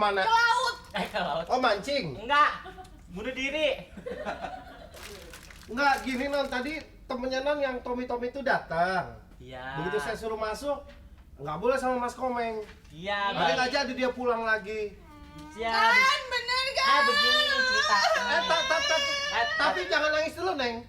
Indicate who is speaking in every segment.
Speaker 1: Kemana?
Speaker 2: Ke laut.
Speaker 3: Ke laut.
Speaker 1: Oh, mancing?
Speaker 3: Enggak. Bunuh diri.
Speaker 1: Enggak, gini non, tadi temennya non yang Tommy itu datang.
Speaker 3: Iya.
Speaker 1: Begitu saya suruh masuk, nggak boleh sama Mas Komeng.
Speaker 3: Iya,
Speaker 1: Balik
Speaker 3: baik.
Speaker 1: aja dia pulang lagi.
Speaker 3: Iya.
Speaker 2: Kan, bener kan?
Speaker 3: Begini ceritanya.
Speaker 1: Tapi jangan nangis dulu, Neng.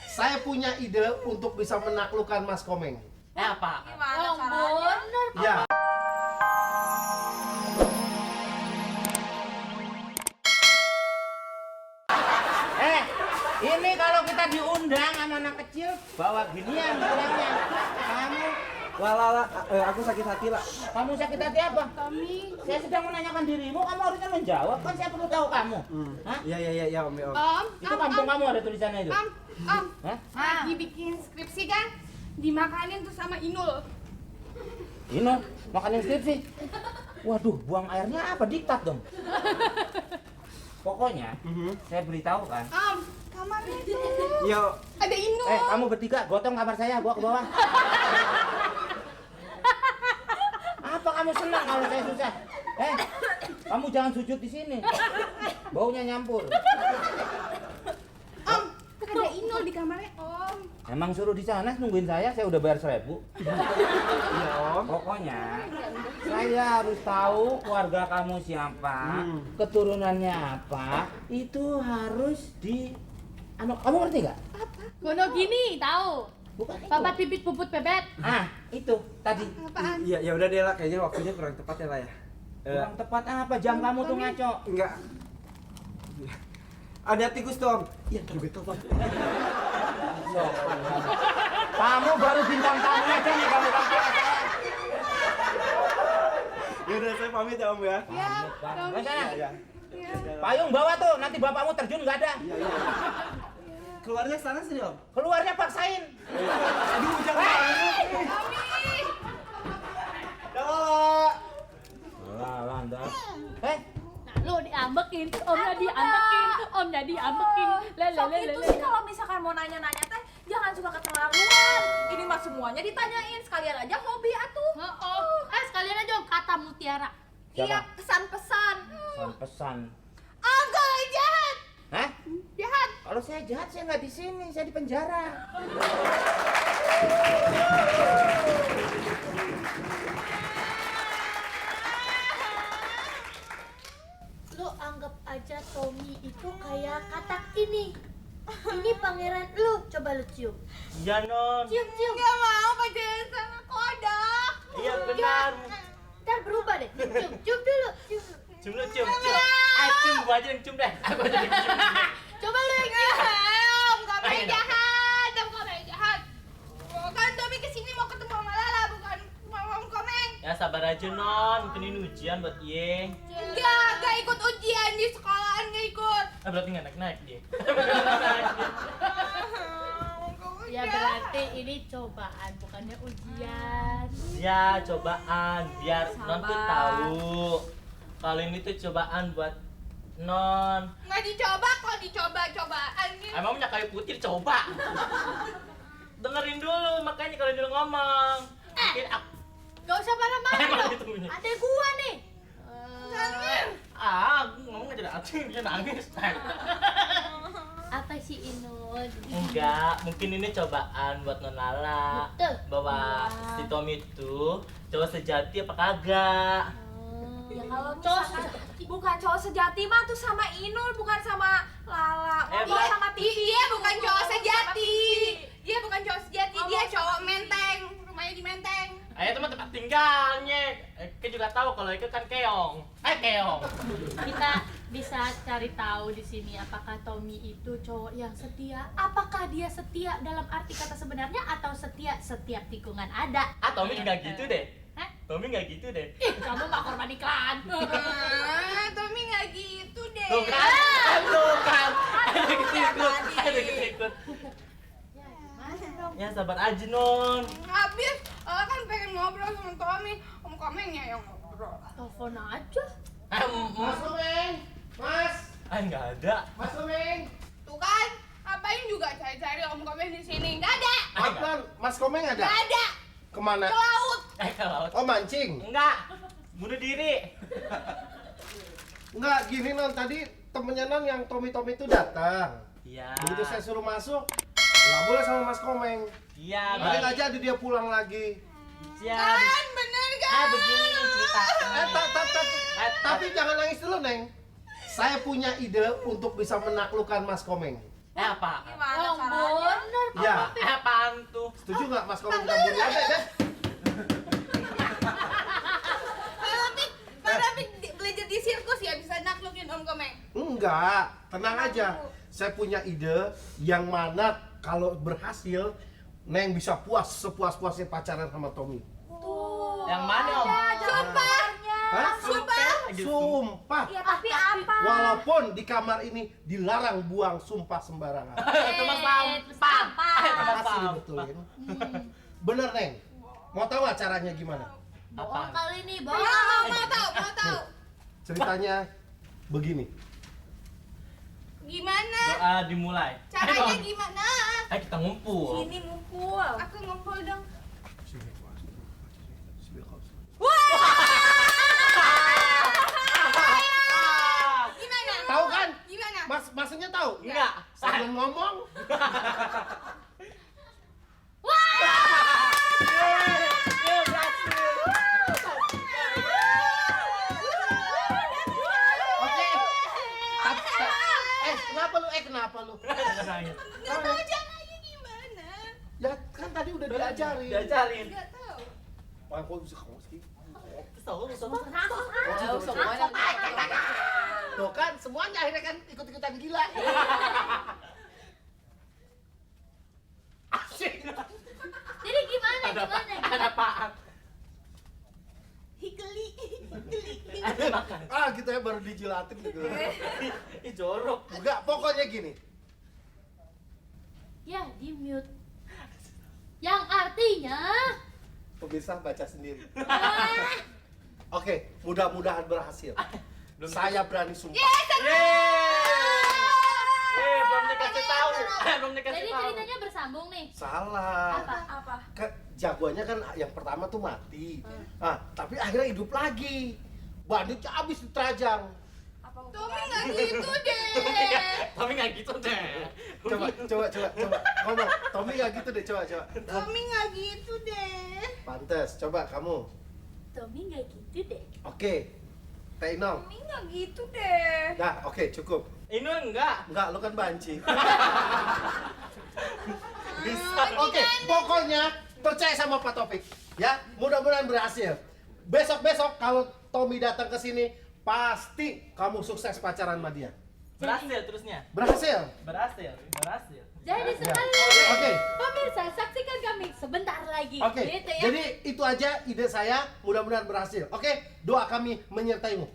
Speaker 1: Saya punya ide untuk bisa menaklukkan Mas Komeng.
Speaker 3: Apa?
Speaker 2: Gimana caranya?
Speaker 1: Ya.
Speaker 4: Ini kalau kita diundang sama anak kecil bawa ginian pulangnya.
Speaker 5: Aku sakit hati lah.
Speaker 4: Kamu sakit hati apa? Kami. Saya sedang menanyakan dirimu, kamu harusnya menjawab. Kan saya perlu tahu kamu. Hah?
Speaker 5: Iya Om.
Speaker 4: Itu kampung kamu ada tulisannya itu?
Speaker 2: Hah? Lagi bikin skripsi kan? Dimakanin tuh sama Inul.
Speaker 4: Ino, makanin skripsi. Waduh, buang airnya apa? Diktat dong. Pokoknya, saya beritahu kan.
Speaker 2: Kamarnya itu
Speaker 5: Yo.
Speaker 2: ada Inul.
Speaker 4: Kamu bertiga gotong kamar saya, bawa ke bawah. Apa kamu senang kalau saya susah? Kamu jangan sujud di sini. Baunya nyampur.
Speaker 2: Ada Inul di kamarnya Om.
Speaker 4: Emang suruh di sana nungguin saya udah bayar 1.000.
Speaker 5: Iya Om.
Speaker 4: Pokoknya saya harus tahu keluarga kamu siapa, keturunannya apa, itu harus kamu ngerti nggak?
Speaker 6: Gono gini, tahu?
Speaker 4: Bukan itu.
Speaker 6: Babat bibit puput bebet.
Speaker 4: Itu tadi.
Speaker 2: Apaan?
Speaker 5: Iya, ya udah deh lah, kayaknya waktunya kurang tepat ya lah ya.
Speaker 4: Kurang tepat apa? Jam kamu tuh ngaco.
Speaker 5: Enggak. Ada tikus tuh Om. Iya, betul Om.
Speaker 4: Kamu baru bintang tamu aja nih kamu kampung saya.
Speaker 5: Ya udah saya pamit ya Om ya.
Speaker 2: Ya,
Speaker 4: Ke sana.
Speaker 5: Iya.
Speaker 4: Payung bawa tuh, nanti bapakmu terjun nggak ada.
Speaker 5: Keluarnya sana sini Om.
Speaker 4: Keluarnya paksain.
Speaker 5: Aduh, jangan. Dah.
Speaker 4: Lantas.
Speaker 6: Lo diambekin, omnya diambekin, omnya diambekin.
Speaker 2: Sok itu sih kalau misalkan mau nanya-nanya teh jangan suka keterlaluan. Ini mah semuanya ditanyain, sekalian aja hobi atuh.
Speaker 6: Sekalian aja kata mutiara.
Speaker 2: Iya, pesan-pesan.
Speaker 4: Pesan.
Speaker 2: Agak jahat.
Speaker 4: Hah?
Speaker 2: Jahat.
Speaker 4: Kalau saya jahat saya nggak di sini, saya di penjara.
Speaker 7: Lu anggap aja Tommy itu kayak katak ini. Ini pangeran lu, coba lu cium.
Speaker 3: Iya non.
Speaker 7: Cium.
Speaker 2: Gak mau pacaran sama kodok.
Speaker 3: Iya benar.
Speaker 7: Ntar berubah deh. Cium dulu.
Speaker 3: Cium lu cium. Cium gua aja yang cium deh. Aku aja yang cium.
Speaker 7: Coba lu yang cium.
Speaker 2: Om, kamu yang jahat. Om, kamu yang jahat. Kan Tommy kesini mau ketemu sama Lala, bukan sama Om Komeng.
Speaker 3: Ya sabar aja non. Mungkin ini ujian buat Ye.
Speaker 2: Gak ikut ujian di sekolahan, gak ikut.
Speaker 3: Berarti nggak naik dia.
Speaker 6: Ya berarti ini cobaan, bukannya ujian.
Speaker 3: Ya cobaan biar non tuh tahu. Kalau ini tuh cobaan buat non.
Speaker 2: Nggak dicoba kok dicoba-cobaan.
Speaker 3: Emangnya kayu putih coba. Dengerin dulu makanya kalau dulu ngomong. Mungkin aku
Speaker 6: Gak usah marah-marah
Speaker 3: emang
Speaker 6: dong.
Speaker 3: gitu bunyi.
Speaker 6: Ada gua nih.
Speaker 3: Aku ngomong aja acing dia nangis.
Speaker 6: Apa sih Inul?
Speaker 3: Enggak, mungkin ini cobaan buat non Lala.
Speaker 6: Betul.
Speaker 3: Bahwa si Tommy itu cowok sejati apa kagak?
Speaker 2: Ya kalau misalkan bukan cowok sejati mah tuh sama Inul, bukan sama Lala. Dia sama Titi. Dia bukan cowok sejati. Dia bukan cowok sejati, dia cowok menteng. Rumahnya di Menteng.
Speaker 3: Ayo teman tempat tinggalnya. Kita juga tahu kalau itu kan keong. Keong.
Speaker 6: Kita bisa cari tahu di sini apakah Tommy itu cowok yang setia? Apakah dia setia dalam arti kata sebenarnya atau setia setiap tikungan ada?
Speaker 3: Tommy nggak gitu deh.
Speaker 6: Hah?
Speaker 3: Tommy nggak gitu deh.
Speaker 6: Kamu gak korban iklan.
Speaker 2: Tommy nggak gitu deh.
Speaker 3: Tuh kan? Tuh kan? Ada ikut. Ya sabar aja non.
Speaker 2: Habis, kan pengen ngobrol sama Tommy. Om Komengnya yang ngobrol.
Speaker 6: Telepon aja.
Speaker 1: Mas Komeng, Mas,
Speaker 3: Nggak ada.
Speaker 1: Mas Komeng.
Speaker 2: Tuh kan, ngapain juga cari-cari Om Komeng di sini? Nggak ada.
Speaker 1: Apaan? Mas Komeng ada?
Speaker 2: Nggak ada.
Speaker 1: Kemana?
Speaker 2: Ke laut.
Speaker 3: Ke laut.
Speaker 1: Oh, mancing.
Speaker 3: Enggak. Bunuh diri.
Speaker 1: Enggak, gini non, tadi temennya non yang Tommy itu datang.
Speaker 3: Iya.
Speaker 1: Begitu saya suruh masuk, nggak boleh sama Mas Komeng.
Speaker 3: Iya,
Speaker 1: Balik
Speaker 3: baik.
Speaker 1: aja dia pulang lagi.
Speaker 3: Iya.
Speaker 2: Kan bener kan?
Speaker 3: Begini ceritanya.
Speaker 1: Tapi jangan nangis dulu, Neng. Saya punya ide untuk bisa menaklukkan Mas Komeng.
Speaker 3: Apa?
Speaker 2: Gimana
Speaker 6: Oh,
Speaker 2: caranya?
Speaker 6: bener.
Speaker 1: Ya,
Speaker 3: Apaan tuh?
Speaker 1: setuju nggak Mas Komeng kabur aja deh?
Speaker 2: Pak Rafiq belajar di sirkus ya bisa naklukin Om Komeng.
Speaker 1: Enggak, tenang aja. Saya punya ide yang mana kalau berhasil, Neng bisa sepuas-puasnya pacaran sama Tommy.
Speaker 3: Yang mana, Om?
Speaker 2: Sumpah.
Speaker 1: Hah?
Speaker 2: Sumpah.
Speaker 1: Sumpah.
Speaker 2: Ya tapi apa?
Speaker 1: Walaupun di kamar ini dilarang buang sumpah sembarangan.
Speaker 3: Itu Mas sampah.
Speaker 1: Masih dibetulin. Bener, Neng. Mau tahu nggak caranya gimana?
Speaker 6: Bohong
Speaker 3: Apa?
Speaker 6: kali ini,
Speaker 2: Mau
Speaker 6: bohong.
Speaker 2: mau tahu, mau tahu.
Speaker 1: Ceritanya begini.
Speaker 2: Gimana?
Speaker 3: Doa dimulai.
Speaker 2: Caranya gimana?
Speaker 3: Ayo kita ngumpul.
Speaker 2: Sini ngumpul. Aku ngumpul dong. Gimana?
Speaker 1: Tahu kan?
Speaker 2: Gimana?
Speaker 1: Maksudnya tahu?
Speaker 3: Enggak.
Speaker 1: Sambil ngomong. Oke. Kenapa lu?
Speaker 2: Gak tahu caranya gimana.
Speaker 1: Ya kan tadi udah diajarin.
Speaker 3: Diajarin.
Speaker 2: Gak tahu.
Speaker 1: Wah, kok bisa kamu sih? Tuh kan, semuanya akhirnya kan ikut-ikutan gila. Asik.
Speaker 6: Jadi gimana?
Speaker 3: Ada apaan?
Speaker 2: Hikeli.
Speaker 1: Ah, kita ya baru dijilatin gitu.
Speaker 3: Ih, jorok.
Speaker 1: Enggak, pokoknya gini.
Speaker 6: Ya, di mute. Yang artinya
Speaker 1: Pemirsa baca sendiri. Oke, mudah-mudahan berhasil. Saya berani sumpah.
Speaker 3: Belum dikasih tahu. Belum dikasih
Speaker 6: jadi
Speaker 3: tahu.
Speaker 6: ceritanya bersambung nih.
Speaker 1: Salah.
Speaker 2: Apa?
Speaker 1: Jagoannya kan yang pertama tuh mati. Ah, tapi akhirnya hidup lagi. Banditnya habis diterajang.
Speaker 2: Tommy nggak gitu deh.
Speaker 3: Tapi nggak gitu deh.
Speaker 1: Coba ngomong. Tommy nggak gitu deh, coba.
Speaker 2: Tommy nggak gitu deh.
Speaker 1: Pantes, coba kamu.
Speaker 6: Tommy nggak gitu deh.
Speaker 1: Oke. Teh Inong.
Speaker 2: Tommy nggak gitu deh.
Speaker 1: Nah, oke, cukup.
Speaker 3: Ini enggak.
Speaker 1: Enggak, lu kan banci.
Speaker 3: Bisa.
Speaker 1: Oke, pokoknya percaya sama Pak Taufik. Ya, mudah-mudahan berhasil. Besok-besok kalau Tommy datang ke sini, pasti kamu sukses pacaran sama dia.
Speaker 3: Berhasil terusnya.
Speaker 1: Berhasil?
Speaker 3: Berhasil.
Speaker 6: Jadi
Speaker 1: Ya.
Speaker 6: sekali
Speaker 1: Oke.
Speaker 6: pemirsa saksikan kami sebentar lagi.
Speaker 1: Oke,
Speaker 6: Gitu ya.
Speaker 1: jadi itu aja ide saya, mudah-mudahan berhasil. Oke, doa kami menyertaimu.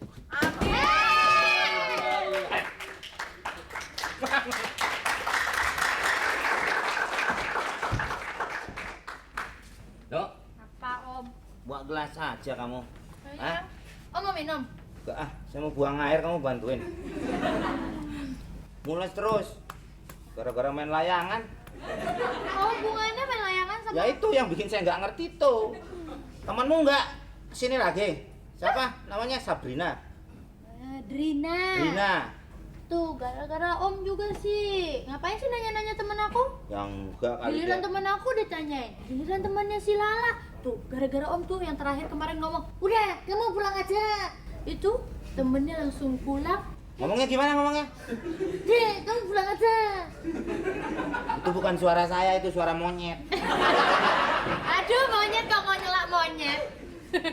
Speaker 4: Dok,
Speaker 6: Apa Om?
Speaker 4: buat gelas aja kamu. Hah?
Speaker 6: Om mau minum?
Speaker 4: Enggak ah, saya mau buang air, kamu bantuin. Mules terus. Gara-gara main layangan.
Speaker 6: Oh, hubungannya main layangan sama
Speaker 4: Ya itu yang bikin saya nggak ngerti tuh. Temanmu nggak sini lagi? Siapa? Namanya Sabrina.
Speaker 6: Drina.
Speaker 4: Rina.
Speaker 6: Tuh, gara-gara Om juga sih. Ngapain sih nanya-nanya temen aku?
Speaker 4: Yang enggak kali
Speaker 6: Giliran
Speaker 4: dia.
Speaker 6: temen aku ditanyain. Giliran temannya si Lala. Tuh, gara-gara Om tuh yang terakhir kemarin ngomong, "Udah, kamu pulang aja." Itu temennya langsung pulang.
Speaker 4: Ngomongnya gimana ngomongnya?
Speaker 6: "Dek, kamu pulang aja."
Speaker 4: Itu bukan suara saya, itu suara monyet.
Speaker 6: Aduh, monyet kok mau nyelak monyet.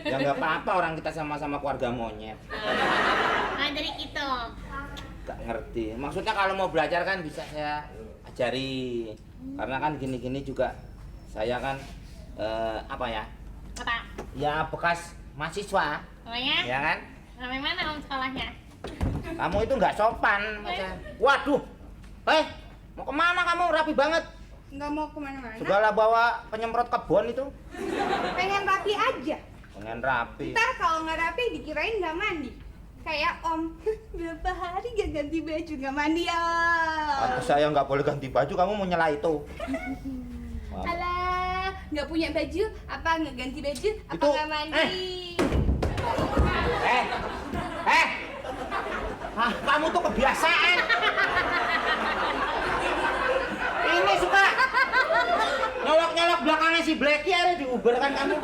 Speaker 4: Ya nggak apa-apa, orang kita sama-sama keluarga monyet.
Speaker 6: Nah, dari kita.
Speaker 4: Gak ngerti. Maksudnya kalau mau belajar kan bisa saya ajari. Karena kan gini-gini juga saya kan apa ya?
Speaker 6: Apa?
Speaker 4: Ya bekas mahasiswa,
Speaker 6: Namanya?
Speaker 4: ya kan?
Speaker 6: Namanya mana Om sekolahnya?
Speaker 4: Kamu itu nggak sopan, macam. Waduh, mau kemana kamu? Rapi banget.
Speaker 2: Nggak mau kemana-mana.
Speaker 4: Segala bawa penyemprot kebun itu.
Speaker 2: Pengen rapi aja.
Speaker 4: Pengen rapi.
Speaker 2: Ntar kalau nggak rapi dikirain nggak mandi. Kayak Om, berapa hari gak ganti baju nggak mandi ya?
Speaker 4: Aku saya nggak boleh ganti baju, kamu mau nyela itu. Wah.
Speaker 2: Alah, nggak punya baju, apa nggak ganti baju, apa
Speaker 4: Itu-
Speaker 2: nggak mandi?
Speaker 4: Eh, Hah, kamu tuh kebiasaan. Ini suka nyolok-nyolok belakangnya si Blacky ada di Uber kan kamu.